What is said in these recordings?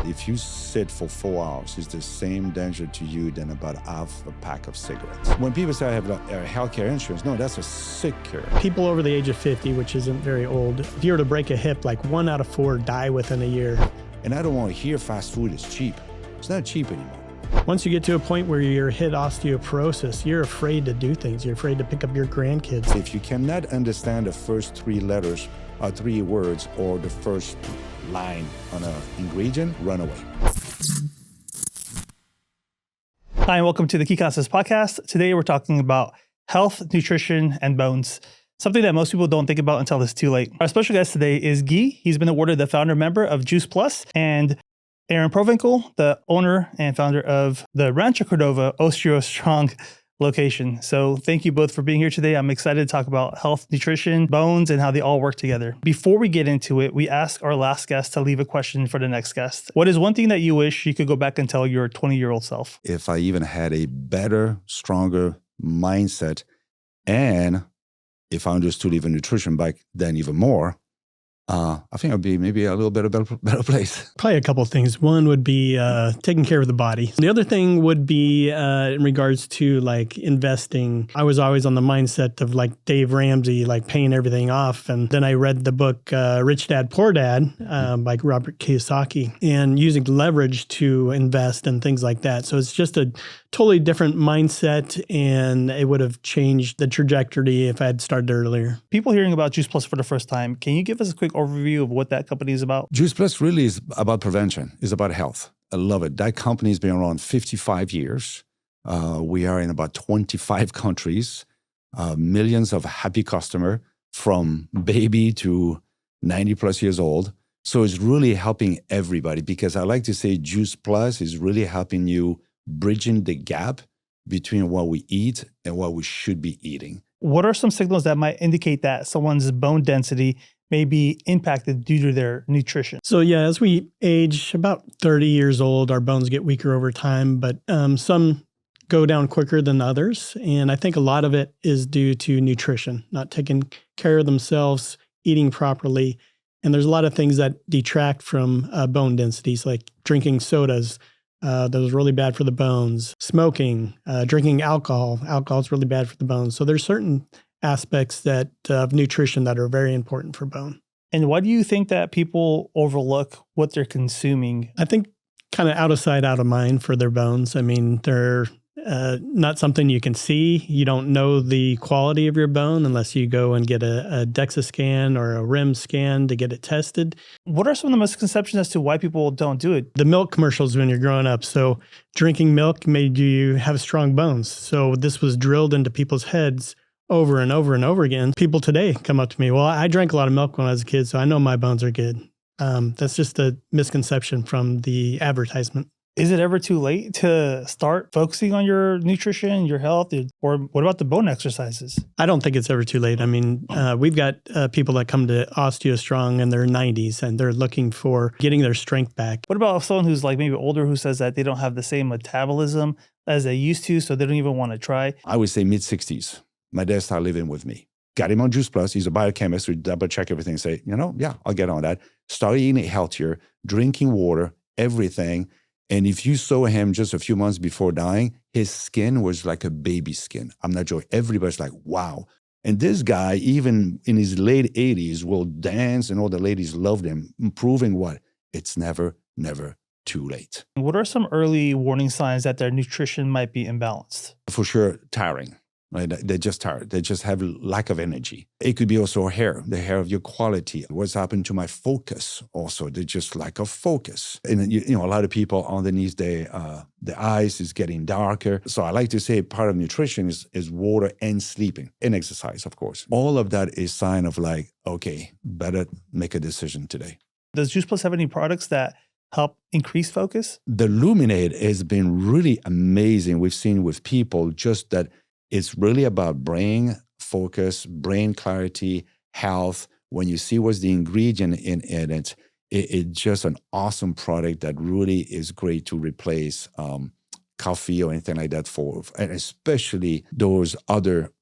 If you sit for 4 hours, it's the same danger to you than about half a pack of cigarettes. When people say I have healthcare insurance, no, that's a sick care. People over the age of 50, which isn't very old, if you were to break a hip, like 1 out of 4 die within a year. And I don't want to hear fast food is cheap. It's not cheap anymore. Once you get to a point where you're hit osteoporosis, you're afraid to do things. You're afraid to pick up your grandkids. If you cannot understand the first 3 letters or 3 words or the first line on an ingredient, run away. Hi, and welcome to the Key Concepts Podcast. Today we're talking about health, nutrition, and bones. Something that most people don't think about until it's too late. Our special guest today is Guy. He's been awarded the founder member of JuicePlus, and Aaron Provencal, the owner and founder of the Rancho Cordova OsteoStrong location. So thank you both for being here today. I'm excited to talk about health, nutrition, bones, and how they all work together. Before we get into it, we ask our last guest to leave a question for the next guest. What is one thing that you wish you could go back and tell your 20-year-old self? If I even had a better, stronger mindset, and if I understood even nutrition back then even more, I think I'd be maybe a little bit better place. Probably a couple of things. One would be taking care of the body. The other thing would be in regards to like investing. I was always on the mindset of like Dave Ramsey, like paying everything off. And then I read the book Rich Dad, Poor Dad by Robert Kiyosaki, and using leverage to invest and things like that. So it's just a totally different mindset, and it would have changed the trajectory if I had started earlier. People hearing about JuicePlus for the first time, can you give us a quick overview of what that company is about? JuicePlus really is about prevention. It's about health. I love it. That company has been around 55 years. We are in about 25 countries, millions of happy customers from baby to 90 plus years old. So it's really helping everybody, because I like to say JuicePlus is really helping you bridging the gap between what we eat and what we should be eating. What are some signals that might indicate that someone's bone density may be impacted due to their nutrition? So yeah, as we age about 30 years old, our bones get weaker over time, but some go down quicker than others. And I think a lot of it is due to nutrition, not taking care of themselves, eating properly. And there's a lot of things that detract from bone densities, like drinking sodas. That was really bad for the bones. Smoking, drinking alcohol. Alcohol is really bad for the bones. So there's certain aspects that of nutrition that are very important for bone. And why do you think that people overlook what they're consuming? I think kind of out of sight, out of mind for their bones. I mean, they're not something you can see. You don't know the quality of your bone unless you go and get a DEXA scan or a RIM scan to get it tested. What are some of the misconceptions as to why people don't do it? The milk commercials when you're growing up. So drinking milk made you have strong bones. So this was drilled into people's heads over and over and over again. People today come up to me, well, I drank a lot of milk when I was a kid, so I know my bones are good. That's just a misconception from the advertisement. Is it ever too late to start focusing on your nutrition, your health, or what about the bone exercises? I don't think it's ever too late. I mean, we've got people that come to OsteoStrong in their 90s and they're looking for getting their strength back. What about someone who's like maybe older who says that they don't have the same metabolism as they used to, so they don't even want to try? I would say mid-60s. My dad started living with me. Got him on JuicePlus. He's a biochemist. We double check everything and say, yeah, I'll get on that. Started eating healthier, drinking water, everything. And if you saw him just a few months before dying, his skin was like a baby skin. I'm not joking. Everybody's like, wow. And this guy, even in his late 80s, will dance and all the ladies loved him, proving what? It's never too late. What are some early warning signs that their nutrition might be imbalanced? For sure, tiring. Right? They're just tired. They just have lack of energy. It could be also hair, the hair of your quality. What's happened to my focus also? They just lack of focus. And a lot of people underneath the eyes is getting darker. So I like to say part of nutrition is water and sleeping and exercise, of course. All of that is sign of like, okay, better make a decision today. Does JuicePlus have any products that help increase focus? The Luminate has been really amazing. We've seen with people just that it's really about brain focus, brain clarity, health. When you see what's the ingredient in it, it's just an awesome product that really is great to replace coffee or anything like that for, and especially those other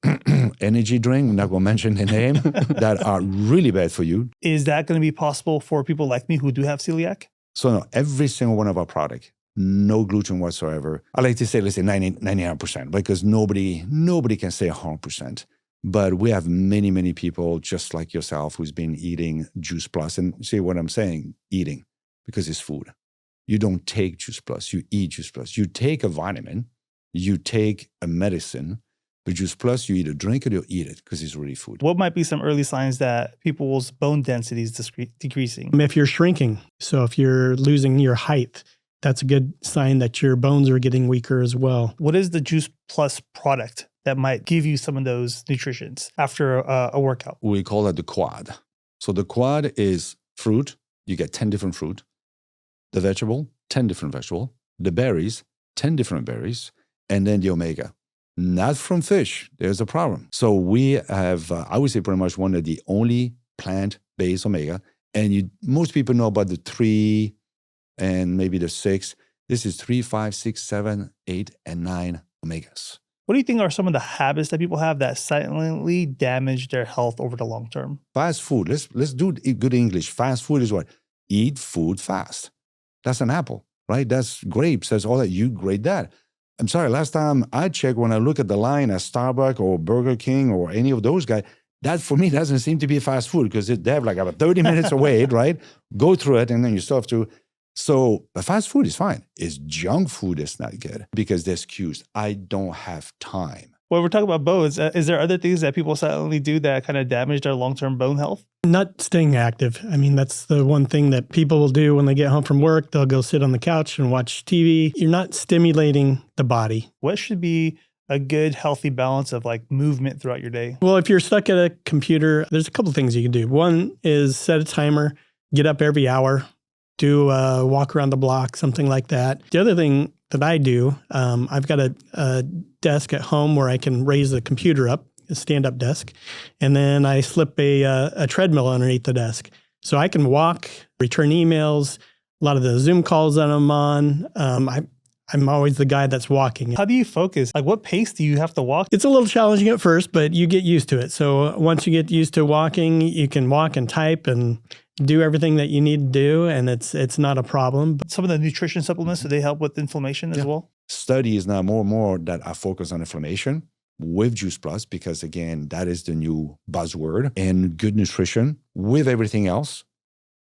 energy drink, I'm not going to mention the name, that are really bad for you. Is that going to be possible for people like me who do have celiac? So no, every single one of our product, no gluten whatsoever. I like to say, let's say 99%, because nobody can say 100%. But we have many, many people just like yourself who's been eating JuicePlus. And see what I'm saying, eating, because it's food. You don't take JuicePlus, you eat JuicePlus. You take a vitamin, you take a medicine, but JuicePlus, you either drink it or eat it because it's really food. What might be some early signs that people's bone density is decreasing? If you're shrinking, so if you're losing your height, that's a good sign that your bones are getting weaker as well. What is the JuicePlus product that might give you some of those nutritions after a workout? We call that the quad. So the quad is fruit. You get 10 different fruit. The vegetable, 10 different vegetable. The berries, 10 different berries. And then the omega. Not from fish. There's a problem. So we have, I would say pretty much one of the only plant-based omega. And most people know about the 3 and maybe the 6. This is 3, 5, 6, 7, 8, and 9 omegas. What do you think are some of the habits that people have that silently damage their health over the long term? Fast food. Let's do good English. Fast food is what? Eat food fast. That's an apple, right? That's grapes. That's all that. You grade that. I'm sorry, last time I checked, when I look at the line at Starbucks or Burger King or any of those guys, that for me doesn't seem to be fast food because they have like about 30 minutes to wait, right? Go through it and then you still have to. So the fast food is fine. It's junk food that's not good because the excuse, I don't have time. When we're talking about bones, is there other things that people silently do that kind of damage their long-term bone health? Not staying active. I mean, that's the one thing that people will do when they get home from work. They'll go sit on the couch and watch TV. You're not stimulating the body. What should be a good, healthy balance of like movement throughout your day? Well, if you're stuck at a computer, there's a couple things you can do. One is set a timer, get up every hour, do a walk around the block, something like that. The other thing that I do, I've got a desk at home where I can raise the computer up, a stand-up desk, and then I slip a treadmill underneath the desk. So I can walk, return emails, a lot of the Zoom calls that I'm on. I'm always the guy that's walking. How do you focus? Like what pace do you have to walk? It's a little challenging at first, but you get used to it. So once you get used to walking, you can walk and type and do everything that you need to do, and it's not a problem. Some of the nutrition supplements, do they help with inflammation as well? Studies now more and more that are focused on inflammation with JuicePlus because, again, that is the new buzzword. And good nutrition with everything else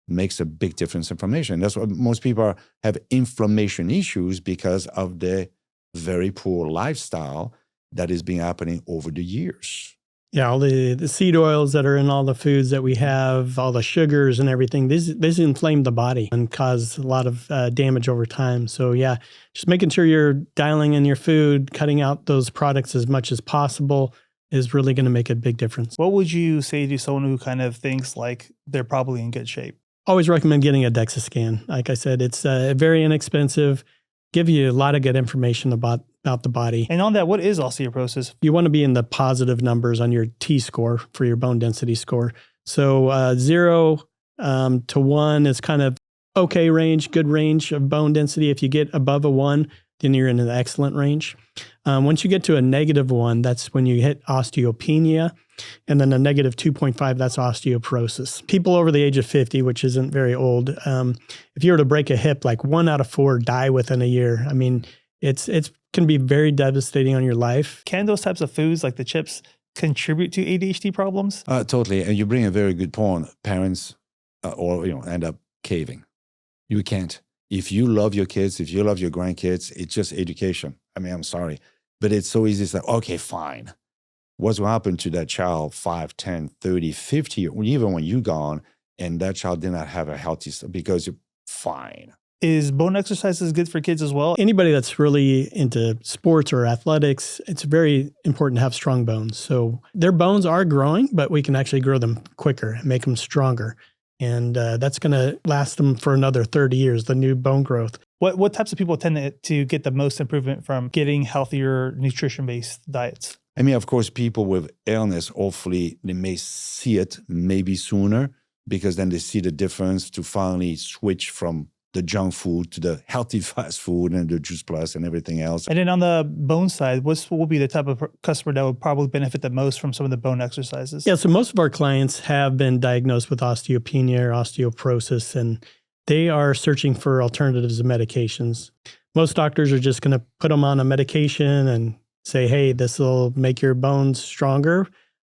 makes a big difference in inflammation. That's why most people have inflammation issues because of the very poor lifestyle that has been happening over the years. Yeah, all the seed oils that are in all the foods that we have, all the sugars and everything, these inflame the body and cause a lot of damage over time. So yeah, just making sure you're dialing in your food, cutting out those products as much as possible is really going to make a big difference. What would you say to someone who kind of thinks like they're probably in good shape? Always recommend getting a DEXA scan. Like I said, it's very inexpensive, give you a lot of good information about the body. And on that, what is osteoporosis? You want to be in the positive numbers on your T-score for your bone density score. So 0 to 1 is kind of okay range, good range of bone density. If you get above a 1, then you're in an excellent range. Once you get to a -1, that's when you hit osteopenia. And then a -2.5, that's osteoporosis. People over the age of 50, which isn't very old, if you were to break a hip, like 1 out of 4 die within a year. I mean, it's can be very devastating on your life. Can those types of foods like the chips contribute to ADHD problems? Totally. And you bring a very good point. Parents end up caving. You can't. If you love your kids, if you love your grandkids, it's just education. I mean, I'm sorry. But it's so easy. It's like, okay, fine. What's going to happen to that child 5, 10, 30, 50, even when you're gone, and that child did not have a healthy, because you're fine. Is bone exercises good for kids as well? Anybody that's really into sports or athletics, it's very important to have strong bones. So their bones are growing, but we can actually grow them quicker and make them stronger. And that's going to last them for another 30 years, the new bone growth. What types of people tend to get the most improvement from getting healthier nutrition-based diets? I mean, of course, people with illness, hopefully they may see it maybe sooner because then they see the difference to finally switch from the junk food to the healthy fast food and the JuicePlus and everything else. And then on the bone side, what will be the type of customer that would probably benefit the most from some of the bone exercises? Yeah, so most of our clients have been diagnosed with osteopenia or osteoporosis, and they are searching for alternatives to medications. Most doctors are just going to put them on a medication and say, hey, this will make your bones stronger.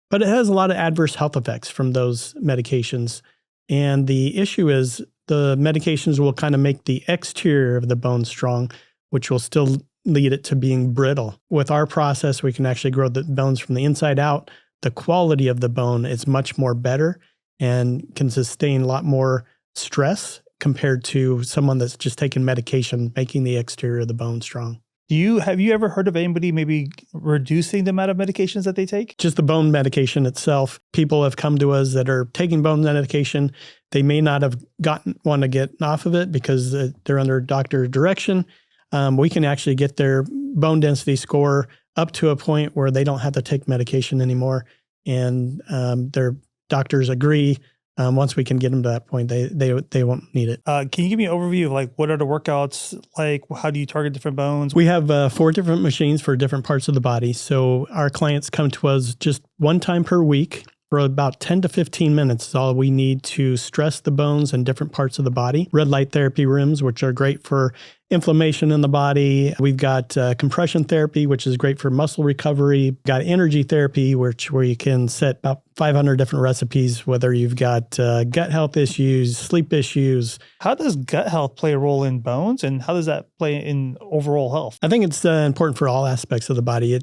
But it has a lot of adverse health effects from those medications. And the issue is the medications will kind of make the exterior of the bone strong, which will still lead it to being brittle. With our process, we can actually grow the bones from the inside out. The quality of the bone is much more better and can sustain a lot more stress compared to someone that's just taking medication, making the exterior of the bone strong. Have you ever heard of anybody maybe reducing the amount of medications that they take? Just the bone medication itself. People have come to us that are taking bone medication. They may not have want to get off of it because they're under doctor direction. We can actually get their bone density score up to a point where they don't have to take medication anymore. And their doctors agree. Once we can get them to that point, they won't need it. Can you give me an overview of like what are the workouts like? How do you target different bones? We have 4 different machines for different parts of the body. So our clients come to us just one time per week for about 10 to 15 minutes is all we need to stress the bones and different parts of the body. Red light therapy rooms, which are great for inflammation in the body. We've got compression therapy, which is great for muscle recovery. We've got energy therapy, where you can set about 500 different recipes, whether you've got gut health issues, sleep issues. How does gut health play a role in bones, and how does that play in overall health? I think it's important for all aspects of the body.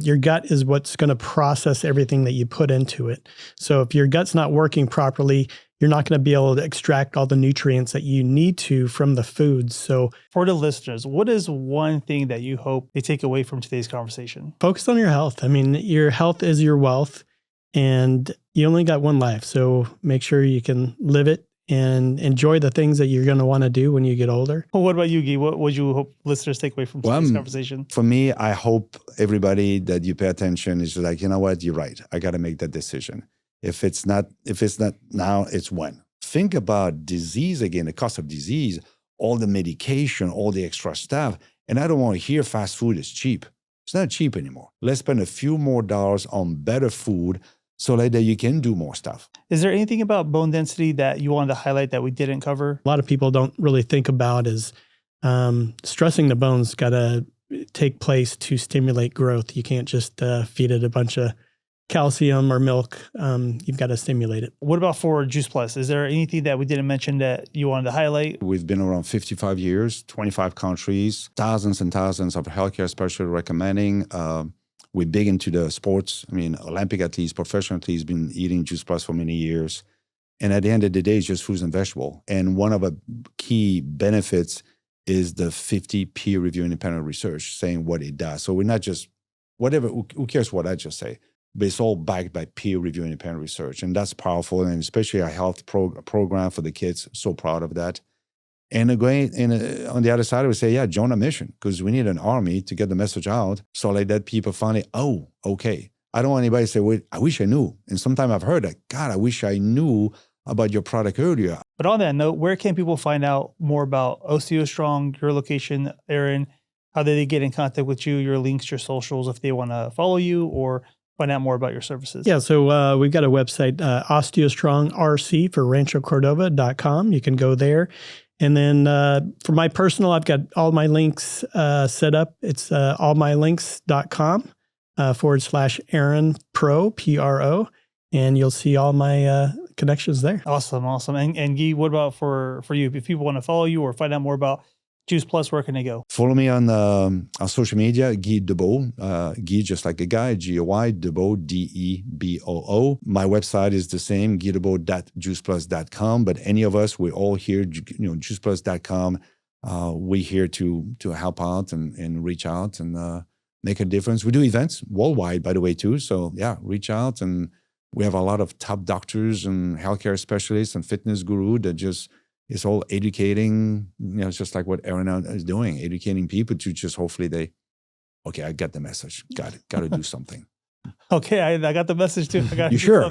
Your gut is what's going to process everything that you put into it. So if your gut's not working properly, you're not going to be able to extract all the nutrients that you need to from the foods. So for the listeners, what is one thing that you hope they take away from today's conversation? Focus on your health. I mean, your health is your wealth, and you only got one life. So make sure you can live it and enjoy the things that you're going to want to do when you get older. Well, what about you, Guy? What would you hope listeners take away from today's conversation? For me, I hope everybody that you pay attention is like, you know what, you're right. I got to make that decision. If it's not now, it's when. Think about disease again, the cost of disease, all the medication, all the extra stuff. And I don't want to hear fast food is cheap. It's not cheap anymore. Let's spend a few more dollars on better food so that you can do more stuff. Is there anything about bone density that you wanted to highlight that we didn't cover? A lot of people don't really think about is stressing the bones got to take place to stimulate growth. You can't just feed it a bunch of calcium or milk. You've got to stimulate it. What about for JuicePlus? Is there anything that we didn't mention that you wanted to highlight? We've been around 55 years, 25 countries, thousands and thousands of healthcare specialists recommending. We're big into the sports. I mean, Olympic athletes, professional athletes been eating JuicePlus for many years. And at the end of the day, it's just fruits and vegetables. And one of the key benefits is the 50 peer-reviewed independent research saying what it does. So we're not just, whatever, who cares what I just say? But it's all backed by peer-reviewed independent research. And that's powerful, and especially our health program for the kids. So proud of that. And on the other side, I would say, yeah, join a mission, because we need an army to get the message out so like that people finally, oh, okay. I don't want anybody to say, wait, I wish I knew. And sometimes I've heard that, God, I wish I knew about your product earlier. But on that note, where can people find out more about OsteoStrong, your location, Aaron? How do they get in contact with you, your links, your socials, if they want to follow you or find out more about your services? Yeah, so we've got a website, OsteoStrong RC for Rancho Cordova.com. You can go there. And then for my personal, I've got all my links set up. It's allmylinks.com /Aaron Pro, Pro. And you'll see all my connections there. Awesome. And Guy, what about for you? If people want to follow you or find out more about JuicePlus, where can they go? Follow me on social media, Guy Deboo. Guy, just like a guy, G-O-Y, Deboo, D-E-B-O-O. My website is the same, guydeboo.juiceplus.com. But any of us, we're all here, juiceplus.com. We're here to help out and reach out and make a difference. We do events worldwide, by the way, too. So, yeah, reach out. And we have a lot of top doctors and healthcare specialists and fitness guru that just... It's all educating, it's just like what Aaron is doing, educating people to just hopefully I got the message. Got to do something. Okay, I got the message too. You sure?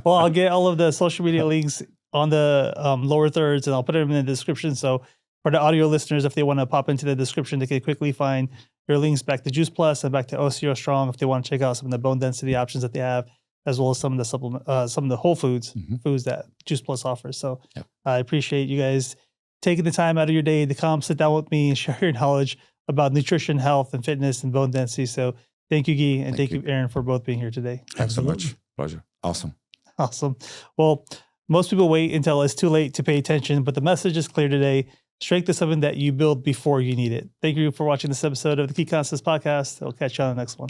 Well, I'll get all of the social media links on the lower thirds, and I'll put them in the description. So for the audio listeners, if they want to pop into the description, they can quickly find your links back to JuicePlus and back to OsteoStrong if they want to check out some of the bone density options that they have, as well as some of the some of the whole foods that JuicePlus offers. So I appreciate you guys taking the time out of your day to come sit down with me and share your knowledge about nutrition, health, and fitness and bone density. So thank you, Guy, and thank you, Aaron, for both being here today. Thanks so much. Pleasure. Awesome. Awesome. Well, most people wait until it's too late to pay attention, but the message is clear today. Strength is something that you build before you need it. Thank you for watching this episode of the Key Concepts Podcast. I'll catch you on the next one.